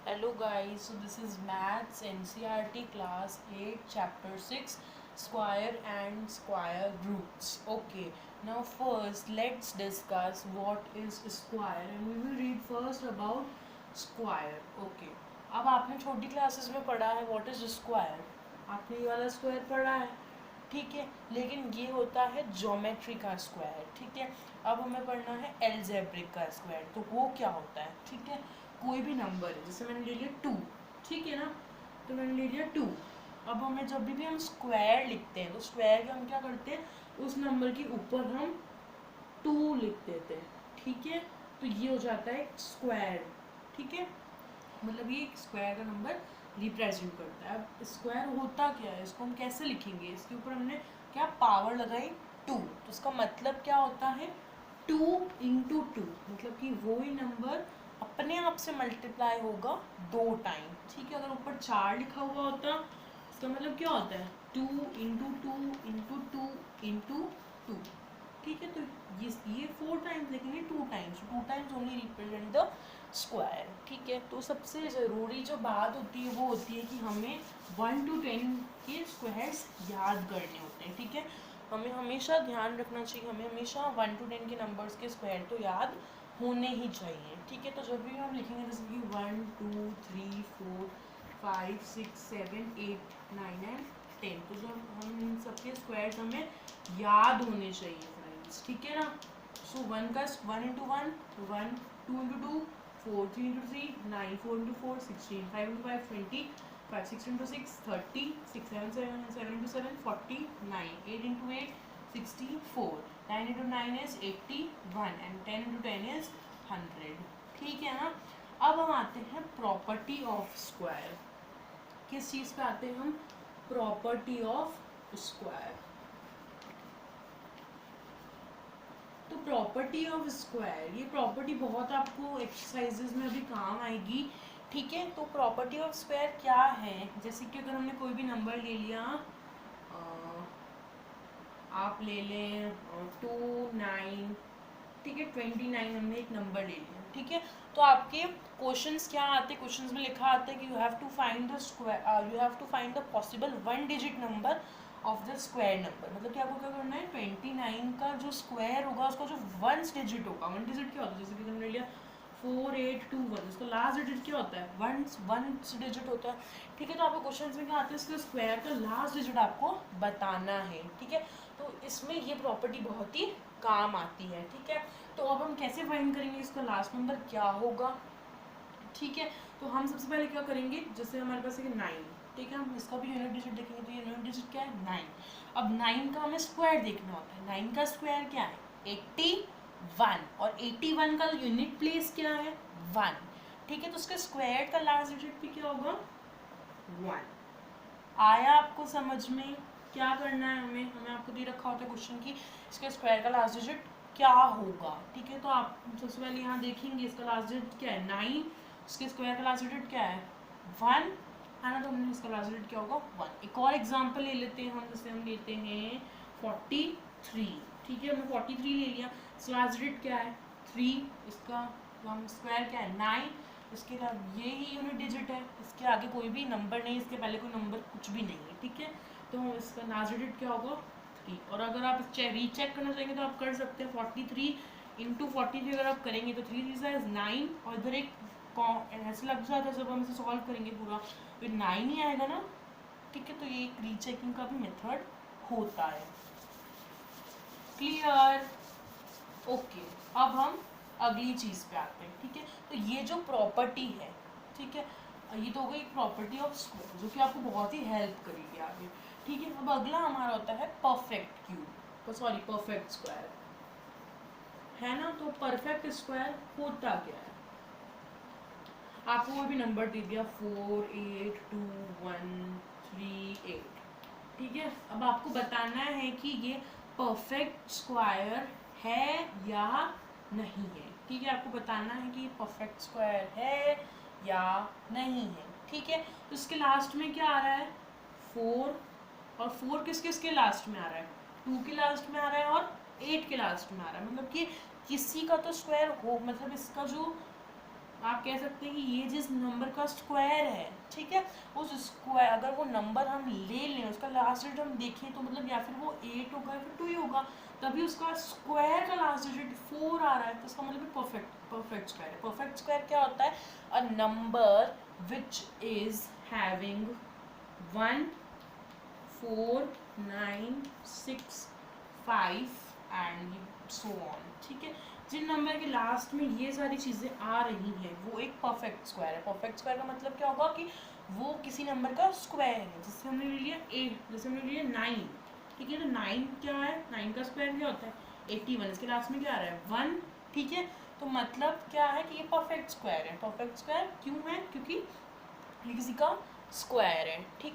Hello guys, so this is Maths NCERT class 8 chapter 6 square and square roots. Okay, now first let's discuss what is square and we will read first about square. Okay, अब आपने छोटी classes में पढ़ा है what is square, आपने ये वाला square पढ़ा है, ठीक है, लेकिन ये होता है ज्योमेट्री का स्क्वायर, ठीक है। अब हमें पढ़ना है एल्जेब्रिक का स्क्वायर, तो वो क्या होता है, ठीक है। कोई भी नंबर है, जैसे मैंने ले लिया 2, ठीक है ना, तो मैंने ले लिया 2। अब हमें जब भी हम स्क्वायर लिखते हैं तो स्क्वायर के हम क्या करते हैं, उस नंबर के ऊपर हम 2 लिख देते हैं, ठीक है। तो ये हो जाता है स्क्वायर, ठीक है, मतलब ये स्क्वायर का नंबर रिप्रेजेंट करता है। अब स्क्वायर होता क्या है, इसको हम कैसे लिखेंगे, इसके ऊपर हमने क्या पावर लगाई 2, तो इसका मतलब क्या होता है 2 इंटू 2, मतलब कि वो ही नंबर अपने आप से मल्टीप्लाई होगा 2 टाइम, ठीक है। अगर ऊपर 4 लिखा हुआ होता इसका मतलब क्या होता है 2 इंटू 2 इंटू 2 इंटू 2, ठीक है। तो ये 4 टाइम्स लिखेंगे, 2 times, 2 times only represent the square, ठीक है। तो सबसे ज़रूरी जो बात होती है वो होती है कि हमें 1 to 10 के स्क्वायर्स याद करने होते हैं, ठीक है। हमें हमेशा ध्यान रखना चाहिए, हमें हमेशा 1 to 10 के नंबर्स के स्क्वायर तो याद होने ही चाहिए, ठीक है। तो जब भी हम लिखेंगे जैसे कि 1 2 3 4 5 6 7 8 9 एंड 10, तो जब हम इन सबके स्क्वायर्स हमें याद होने चाहिए फ्रेंड्स, ठीक है ना। सो 1 का 1 into 1 1, 2 into 2 4, 3 into 3 9, 4 into 4 16, 5 into 5 20, 5 6 into 6 30, 6 7 7 7 into 7 49, 8 into 8 64, 9 into 9 is 81 and 10 into 10 is 100, ठीक है ना। अब हम आते हैं प्रॉपर्टी ऑफ स्क्वायर, किस चीज़ पे आते हैं हम, प्रॉपर्टी ऑफ स्क्वायर। तो प्रॉपर्टी ऑफ स्क्वायर, ये प्रॉपर्टी बहुत आपको एक्सरसाइजेज में अभी काम आएगी, ठीक है। तो प्रॉपर्टी ऑफ स्क्वायर क्या है, जैसे कि अगर हमने कोई भी नंबर ले लिया, आप ले लें 2 9, ठीक है, 29 हमने एक नंबर ले लिया, ठीक है। तो आपके क्वेश्चंस क्या आते हैं, क्वेश्चंस में लिखा आता है कि you have to find the square, you have to find the possible 1 digit number of the square number, मतलब कि आपको क्या करना है 29 का जो स्क्वायर होगा उसका जो 1 डिजिट होगा, 1 डिजिट क्या होता है, जैसे कि हमने लिया 4821, उसका लास्ट डिजिट क्या होता है 1 डिजिट होता है, ठीक है। तो आपको क्वेश्चन में क्या आते हैं, इसके स्क्वायर का लास्ट डिजिट आपको बताना है, ठीक है। तो इसमें ये प्रॉपर्टी बहुत ही काम आती है, ठीक है। तो अब हम कैसे फाइंड करेंगे इसका लास्ट नंबर क्या होगा, ठीक है। तो हम सबसे पहले क्या करेंगे, जैसे हमारे पास है 9, ठीक है, हम इसका भी यूनिट डिजिट देखेंगे, तो ये यूनिट डिजिट क्या है 9। अब 9 का हमें स्क्वायर देखना होता है, 9 का स्क्वायर क्या है 81, और 81 का यूनिट प्लेस क्या है 1, ठीक है। तो उसके स्क्वायर का लास्ट डिजिट भी क्या होगा 1। आया आपको समझ में, क्या करना है हमें, हमें आपको दे रखा होता है क्वेश्चन की इसके स्क्वायर का लास्ट डिजिट क्या होगा, ठीक है। तो आप सबसे पहले यहाँ देखेंगे इसका लास्ट डिजिट क्या है 9, इसके स्क्वायर का लास्ट डिजिट क्या है 1 है ना, तो हमने इसका लास्ट डिजिट क्या होगा 1। एक और एग्जांपल ले लेते हैं हम, जैसे हम लेते हैं 43, ठीक है, हमने 43 ले लिया, इसका लास्ट डिजिट क्या है 3, इसका हम स्क्वायर क्या है 9, इसके बाद ये ही यूनिट डिजिट है, इसके आगे कोई भी नंबर नहीं, इसके पहले कोई नंबर कुछ भी नहीं है, ठीक है। तो इसका लास्ट डिजिट क्या होगा 3, और अगर आप रीचेक करना चाहेंगे तो आप कर सकते हैं 43 इंटू 43 अगर आप करेंगे तो 3 3 इज 9, और इधर एक ऐसे लग जाता है जब हम इसे सॉल्व करेंगे पूरा तो 9 ही आएगा ना, ठीक है। तो ये एक रीचेकिंग का भी मेथड होता है, क्लियर, ओके। अब हम अगली चीज़ पे आते हैं, ठीक है। तो ये जो प्रॉपर्टी है, ठीक है, ये तो हो गई प्रॉपर्टी ऑफ स्क्वायर जो कि आपको बहुत ही हेल्प करेगी आगे, ठीक है। अब अगला हमारा होता है perfect cube, sorry perfect square, है ना। तो परफेक्ट स्क्वायर होता क्या है, आपको कोई भी नंबर दे दिया 4 8 2 1 3 8, ठीक है। अब आपको बताना है कि ये परफेक्ट स्क्वायर है या नहीं है, ठीक है, आपको बताना है कि ये परफेक्ट स्क्वायर है या नहीं है, ठीक है। तो इसके लास्ट में क्या आ रहा है 4, और 4 किस किस के लास्ट में आ रहा है 2 के लास्ट में आ रहा है और 8 के लास्ट में आ रहा है, मतलब कि किसी का तो स्क्वायर हो, मतलब इसका जो आप कह सकते हैं कि ये जिस नंबर का स्क्वायर है, ठीक है, उस स्क्वायर अगर वो नंबर हम ले लें, उसका लास्ट डिजिट हम देखें तो मतलब या फिर वो 8 होगा या फिर 2 ही होगा, तभी उसका स्क्वायर का लास्ट डिजिट 4 आ रहा है, तो इसका मतलब परफेक्ट स्क्वायर है। परफेक्ट स्क्वायर क्या होता है? A number which is having 1 4 9 6 5 and so on, ठीक है। जिन नंबर के लास्ट में ये सारी चीज़ें आ रही हैं वो एक परफेक्ट स्क्वायर है। परफेक्ट स्क्वायर का मतलब क्या होगा कि वो किसी नंबर का स्क्वायर है। जैसे हमने ले लिया 8, जैसे हमने ले लिया 9, ठीक है, तो 9 क्या है, 9 का स्क्वायर क्या होता है 81, इसके लास्ट में क्या आ रहा है 1, ठीक है। तो मतलब क्या है कि ये परफेक्ट स्क्वायर है। परफेक्ट स्क्वायर क्यों है? क्योंकि ये किसी का स्क्वायर है, ठीक।